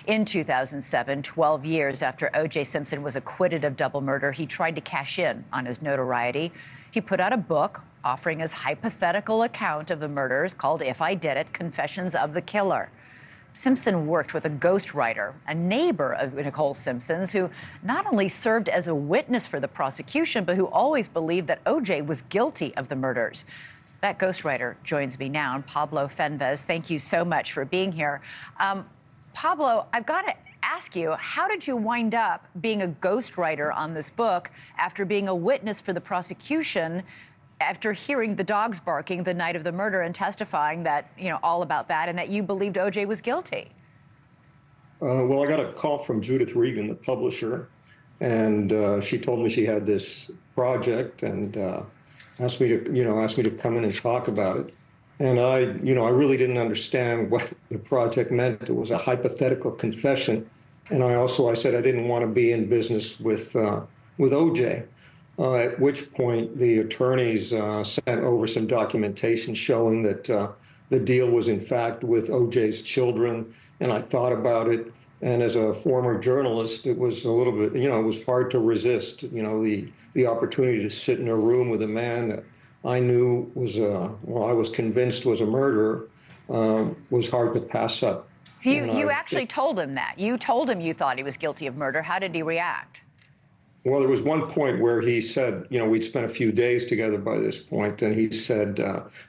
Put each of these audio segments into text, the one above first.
In 2007, 12 years after O.J. Simpson was acquitted of double murder, he tried to cash in on his notoriety. He put out a book offering his hypothetical account of the murders called If I Did It, Confessions of the Killer. Simpson worked with a ghostwriter, a neighbor of Nicole Simpson's, who not only served as a witness for the prosecution, but who always believed that O.J. was guilty of the murders. That ghostwriter joins me now, Pablo Fenjves. Thank you so much for being here. Pablo, I've got to ask you, how did you wind up being a ghostwriter on this book after being a witness for the prosecution, after hearing the dogs barking the night of the murder and testifying that, all about that, and that you believed O.J. was guilty? Well, I got a call from Judith Regan, the publisher, and she told me she had this project and asked me to come in and talk about it. And I really didn't understand what the project meant. It was a hypothetical confession. And I said I didn't want to be in business with O.J., at which point the attorneys sent over some documentation showing that the deal was in fact with O.J.'s children. And I thought about it. And as a former journalist, it was a little bit, it was hard to resist, the opportunity to sit in a room with a man that I knew was, I was convinced was a murderer, was hard to pass up. You actually told him that. You told him you thought he was guilty of murder. How did he react? Well, there was one point where he said, we'd spent a few days together by this point, and he said,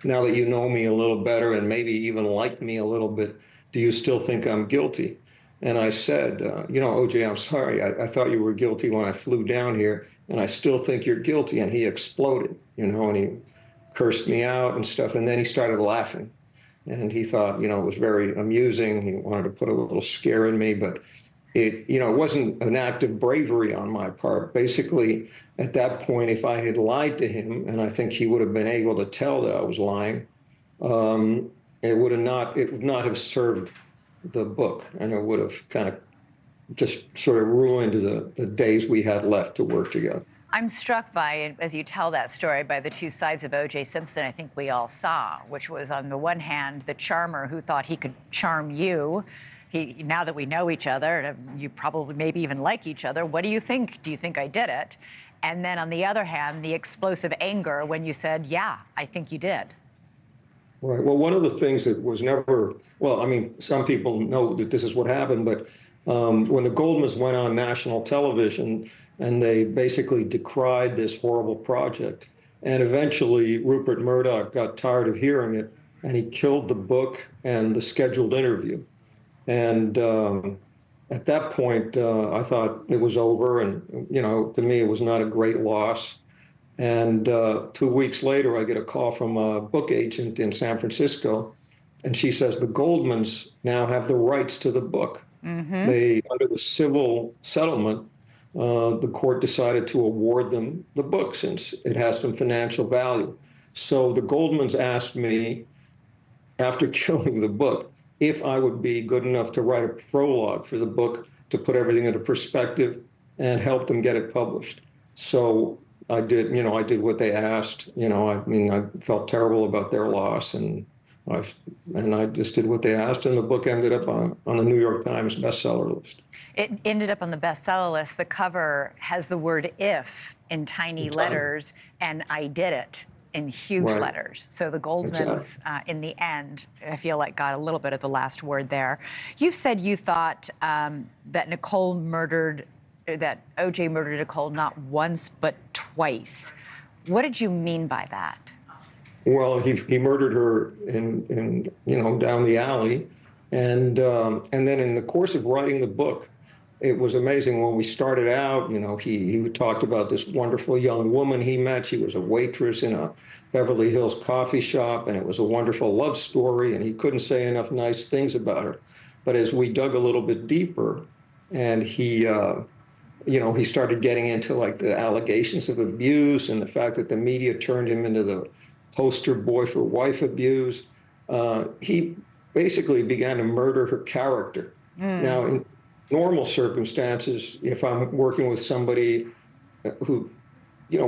now that you know me a little better and maybe even like me a little bit, do you still think I'm guilty? And I said, O.J., I'm sorry. I thought you were guilty when I flew down here, and I still think you're guilty. And he exploded, and he cursed me out and stuff. And then he started laughing. And he thought, it was very amusing. He wanted to put a little scare in me, but it wasn't an act of bravery on my part. Basically, at that point, if I had lied to him, and I think he would have been able to tell that I was lying, it would not have served the book, and it would have kind of just sort of ruined the days we had left to work together. I'm struck by, as you tell that story, by the two sides of O.J. Simpson I think we all saw, which was on the one hand, the charmer who thought he could charm you. Now that we know each other, you probably maybe even like each other, what do you think? Do you think I did it? And then on the other hand, the explosive anger when you said, yeah, I think you did. Right. Well, one of the things that was never, some people know that this is what happened, but when the Goldmans went on national television and they basically decried this horrible project, and eventually Rupert Murdoch got tired of hearing it, and he killed the book and the scheduled interview. And at that point, I thought it was over, and, to me, it was not a great loss. And 2 weeks later, I get a call from a book agent in San Francisco, and she says the Goldmans now have the rights to the book. Mm-hmm. Under the civil settlement, the court decided to award them the book since it has some financial value. So the Goldmans asked me, after killing the book, if I would be good enough to write a prologue for the book to put everything into perspective and help them get it published. So I did what they asked. I felt terrible about their loss, and I just did what they asked, and the book ended up on the New York Times bestseller list. It ended up on the bestseller list. The cover has the word "if" in tiny letters, and "I did it" in huge letters. So the Goldmans, in the end, I feel like got a little bit of the last word there. You've said you thought that O.J. murdered Nicole not once but twice. What did you mean by that? Well, he murdered her in down the alley, and then in the course of writing the book, it was amazing. When we started out, he talked about this wonderful young woman he met. She was a waitress in a Beverly Hills coffee shop, and it was a wonderful love story, and he couldn't say enough nice things about her. But as we dug a little bit deeper, and he started getting into like the allegations of abuse and the fact that the media turned him into the poster boy for wife abuse, he basically began to murder her character. Now, in normal circumstances, if I'm working with somebody who,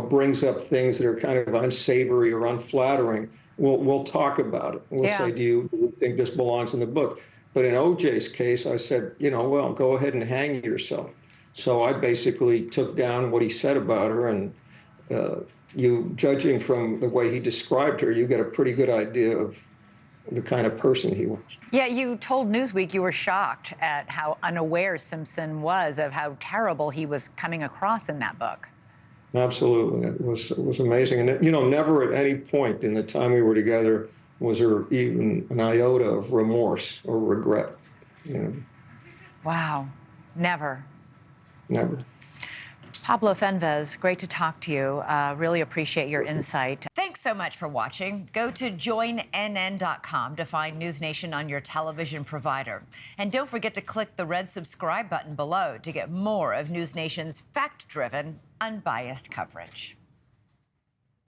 brings up things that are kind of unsavory or unflattering, we'll talk about it. We'll say, do you think this belongs in the book? But in OJ's case, I said, well, go ahead and hang yourself. So I basically took down what he said about her, and judging from the way he described her, you get a pretty good idea of the kind of person he was. Yeah, you told Newsweek you were shocked at how unaware Simpson was of how terrible he was coming across in that book. Absolutely. It was amazing. And, never at any point in the time we were together was there even an iota of remorse or regret. Wow. Never. Never. Pablo Fenjves, great to talk to you. Really appreciate your insight. Thanks so much for watching. Go to joinnn.com to find NewsNation on your television provider. And don't forget to click the red subscribe button below to get more of NewsNation's fact-driven, unbiased coverage.